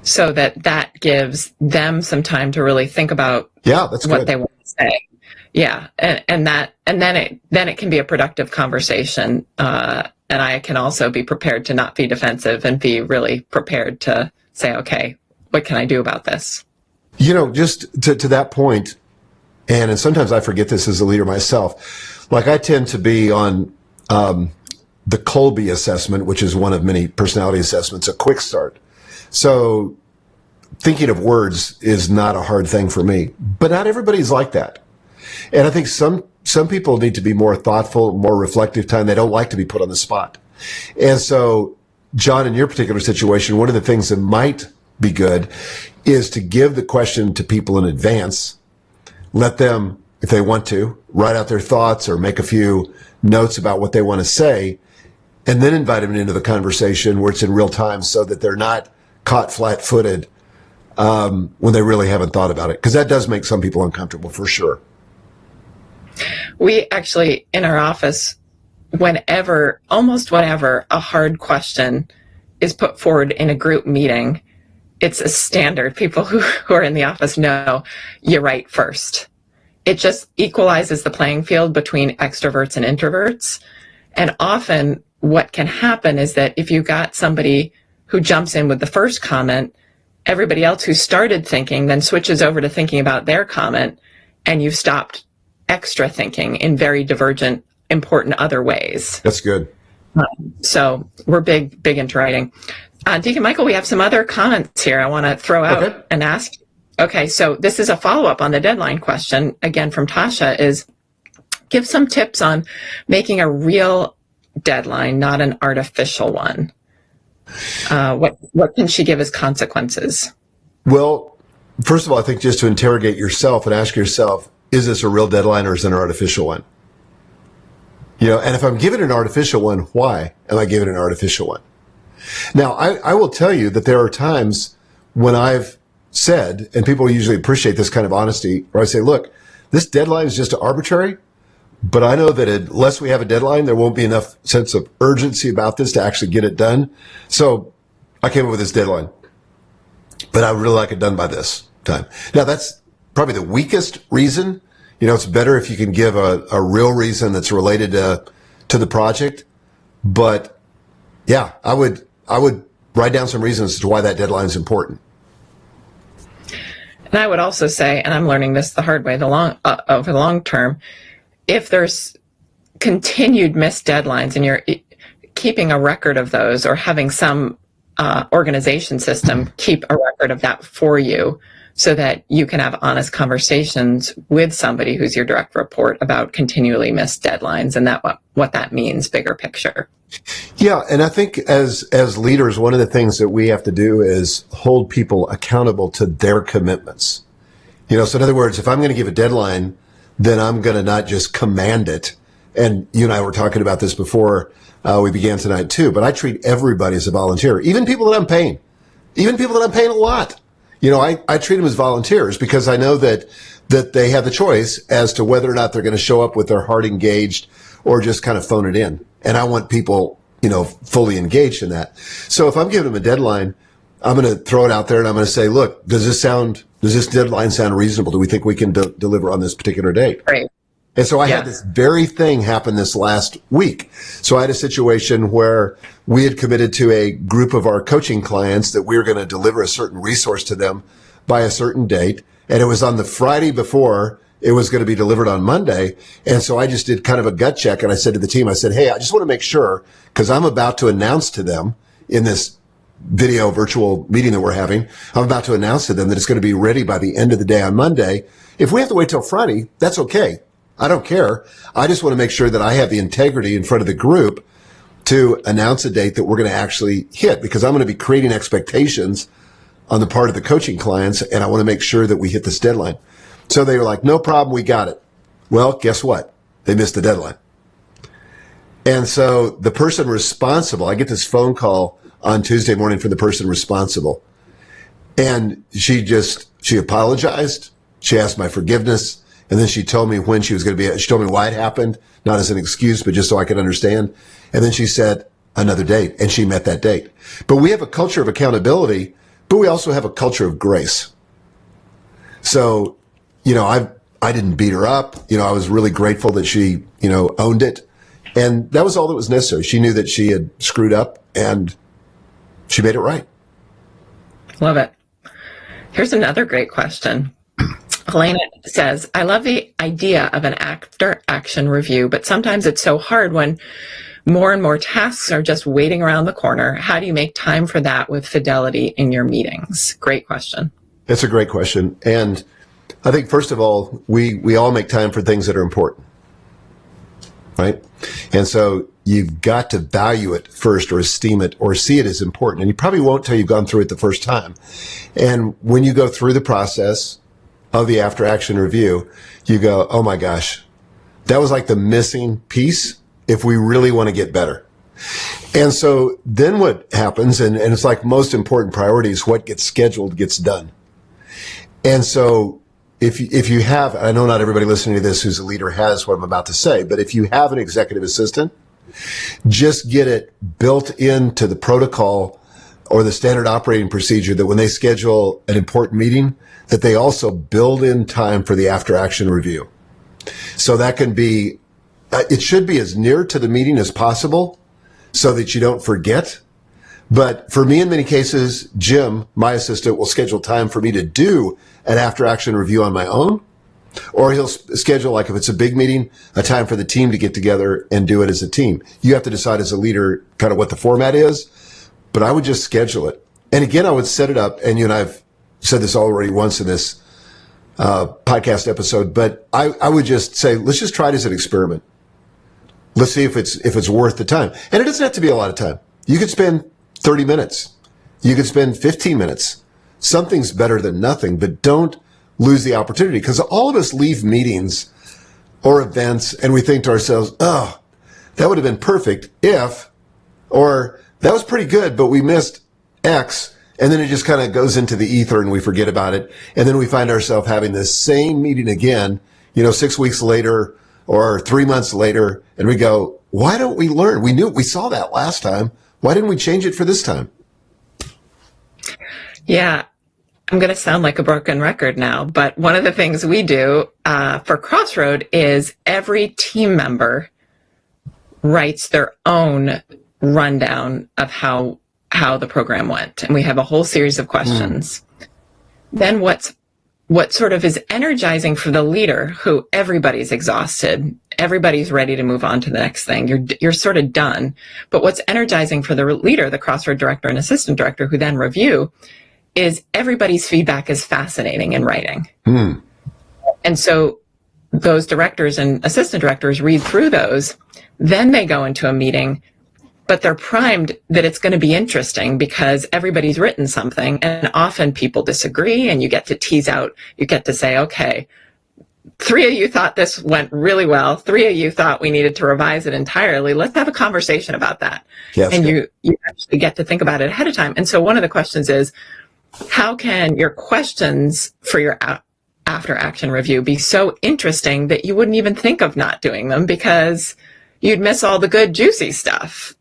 so that gives them some time to really think about That's what good. they want to say. Yeah, and then it can be a productive conversation, and I can also be prepared to not be defensive and be really prepared to say, okay, what can I do about this? Just to that point, and sometimes I forget this as a leader myself. Like I tend to be on the Colby assessment, which is one of many personality assessments, a quick start. So thinking of words is not a hard thing for me, but not everybody's like that. And I think some people need to be more thoughtful, more reflective time. They don't like to be put on the spot. And so, John, in your particular situation, one of the things that might be good is to give the question to people in advance. Let them, if they want to, write out their thoughts or make a few notes about what they want to say, and then invite them into the conversation where it's in real time so that they're not caught flat-footed when they really haven't thought about it. Because that does make some people uncomfortable, for sure. We actually, in our office, almost whenever a hard question is put forward in a group meeting, it's a standard. People who are in the office know you write first. It just equalizes the playing field between extroverts and introverts. And often what can happen is that if you got somebody who jumps in with the first comment, everybody else who started thinking then switches over to thinking about their comment, and you've stopped extra thinking in very divergent, important other ways. That's good. So we're big into writing. Deacon Michael, we have some other comments here I want to throw out and ask. Okay, so this is a follow-up on the deadline question, again from Tasha, is give some tips on making a real deadline, not an artificial one. What can she give as consequences? Well, first of all, I think just to interrogate yourself and ask yourself, is this a real deadline or is it an artificial one? And if I'm giving an artificial one, why am I giving an artificial one? Now, I will tell you that there are times when I've said, and people usually appreciate this kind of honesty, where I say, look, this deadline is just arbitrary, but I know that unless we have a deadline, there won't be enough sense of urgency about this to actually get it done. So I came up with this deadline, but I would really like it done by this time. Now, that's probably the weakest reason. It's better if you can give a real reason that's related to the project. But yeah, I would write down some reasons as to why that deadline is important. And I would also say, and I'm learning this the hard way, over the long term, if there's continued missed deadlines and you're keeping a record of those, or having some organization system keep a record of that for you, so that you can have honest conversations with somebody who's your direct report about continually missed deadlines and what that means, bigger picture. Yeah, and I think as leaders, one of the things that we have to do is hold people accountable to their commitments. So in other words, if I'm going to give a deadline, then I'm going to not just command it. And you and I were talking about this before we began tonight too, but I treat everybody as a volunteer, even people that I'm paying a lot. I treat them as volunteers because I know that they have the choice as to whether or not they're going to show up with their heart engaged or just kind of phone it in. And I want people, fully engaged in that. So if I'm giving them a deadline, I'm going to throw it out there and I'm going to say, look, does this deadline sound reasonable? Do we think we can deliver on this particular date? Right. And so I had this very thing happen this last week. So I had a situation where we had committed to a group of our coaching clients that we were going to deliver a certain resource to them by a certain date. And it was on the Friday before it was going to be delivered on Monday. And so I just did kind of a gut check. And I said to the team, I said, hey, I just want to make sure, because I'm about to announce to them in this video virtual meeting that we're having, I'm about to announce to them that it's going to be ready by the end of the day on Monday. If we have to wait till Friday, that's okay. I don't care. I just want to make sure that I have the integrity in front of the group to announce a date that we're going to actually hit, because I'm going to be creating expectations on the part of the coaching clients, and I want to make sure that we hit this deadline. So they were like, no problem, we got it. Well, guess what? They missed the deadline. And so the person responsible, I get this phone call on Tuesday morning from the person responsible. And she apologized. She asked my forgiveness. And then she told me when she was going to be, she told me why it happened, not as an excuse, but just so I could understand. And then she said, another date, and she met that date. But we have a culture of accountability, but we also have a culture of grace. So, I didn't beat her up. I was really grateful that she, owned it. And that was all that was necessary. She knew that she had screwed up and she made it right. Love it. Here's another great question. Elena says, I love the idea of an after-action review, but sometimes it's so hard when more and more tasks are just waiting around the corner. How do you make time for that with fidelity in your meetings? Great question. That's a great question. And I think, first of all, we all make time for things that are important, right? And so you've got to value it first, or esteem it, or see it as important. And you probably won't till you've gone through it the first time. And when you go through the process of the after action review, you go, oh my gosh, that was like the missing piece if we really want to get better. And so then what happens, and it's like most important priorities, what gets scheduled gets done. And so if you have, I know not everybody listening to this who's a leader has what I'm about to say, but if you have an executive assistant, just get it built into the protocol or the standard operating procedure that when they schedule an important meeting, that they also build in time for the after action review. So that can be, it should be as near to the meeting as possible so that you don't forget. But for me, in many cases, Jim, my assistant, will schedule time for me to do an after action review on my own, or he'll schedule, like if it's a big meeting, a time for the team to get together and do it as a team. You have to decide as a leader kind of what the format is, but I would just schedule it. And again, I would set it up, and you and I've said this already once in this podcast episode, but I would just say, let's just try it as an experiment. Let's see if it's worth the time. And it doesn't have to be a lot of time. You could spend 30 minutes. You could spend 15 minutes. Something's better than nothing, but don't lose the opportunity, because all of us leave meetings or events and we think to ourselves, oh, that would have been perfect if, or that was pretty good, but we missed X. And then it just kind of goes into the ether and we forget about it. And then we find ourselves having the same meeting again, 6 weeks later or 3 months later. And we go, why don't we learn? We saw that last time. Why didn't we change it for this time? Yeah, I'm going to sound like a broken record now, but one of the things we do for Crossroad is every team member writes their own rundown of how the program went. And we have a whole series of questions. Then what sort of is energizing for the leader, who everybody's exhausted, everybody's ready to move on to the next thing. You're sort of done. But what's energizing for the leader, the Crossroad director and assistant director who then review, is everybody's feedback is fascinating in writing. And so those directors and assistant directors read through those, then they go into a meeting, but they're primed that it's going to be interesting because everybody's written something, and often people disagree, and you get to tease out, you get to say, okay, 3 of you thought this went really well. 3 of you thought we needed to revise it entirely. Let's have a conversation about that. Yes, and you actually get to think about it ahead of time. And so one of the questions is, how can your questions for your after action review be so interesting that you wouldn't even think of not doing them because you'd miss all the good, juicy stuff?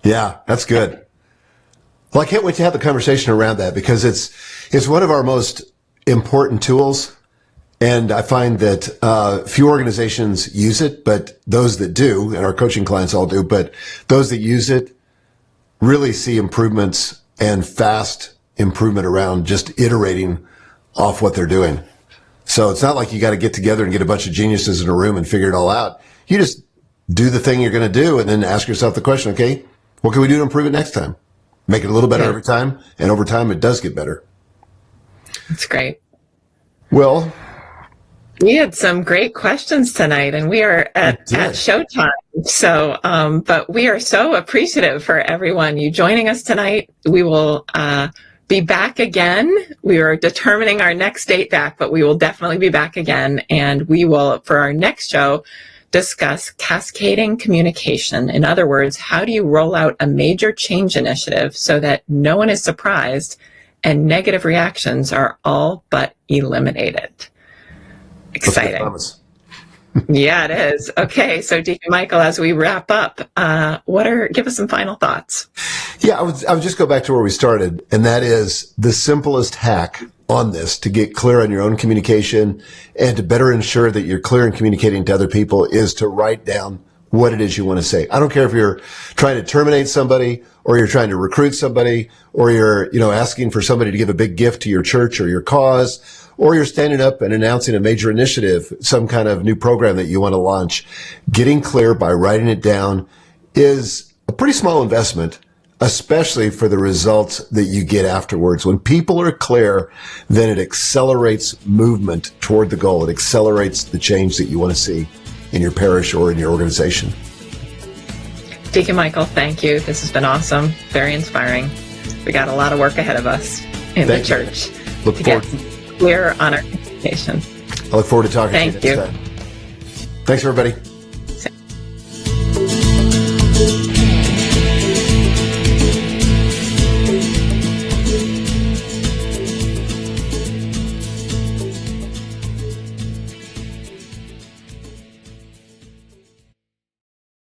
Yeah, that's good. Well, I can't wait to have the conversation around that, because it's one of our most important tools. And I find that few organizations use it, but those that do, and our coaching clients all do, but those that use it really see improvements and fast improvement around just iterating off what they're doing. So it's not like you got to get together and get a bunch of geniuses in a room and figure it all out. You just do the thing you're going to do and then ask yourself the question, okay, what can we do to improve it next time? Make it a little better every time. And over time, it does get better. That's great. Well, we had some great questions tonight, and we are at showtime. So, but we are so appreciative for everyone you joining us tonight. We will be back again. We are determining our next date back, but we will definitely be back again. And we will, for our next show, discuss cascading communication. In other words, how do you roll out a major change initiative so that no one is surprised and negative reactions are all but eliminated? Exciting. Yeah, it is. Okay, so Deacon Michael, as we wrap up, give us some final thoughts. Yeah, I would just go back to where we started, and that is the simplest hack on this to get clear on your own communication and to better ensure that you're clear in communicating to other people is to write down what it is you want to say. I don't care if you're trying to terminate somebody or you're trying to recruit somebody or you're, asking for somebody to give a big gift to your church or your cause, or you're standing up and announcing a major initiative, some kind of new program that you want to launch. Getting clear by writing it down is a pretty small investment, especially for the results that you get afterwards. When people are clear, then it accelerates movement toward the goal. It accelerates the change that you want to see in your parish or in your organization. Deacon Michael, thank you. This has been awesome. Very inspiring. We got a lot of work ahead of us in the church. Look forward. Get clear on our communication. I look forward to talking to you next time. Thanks, everybody.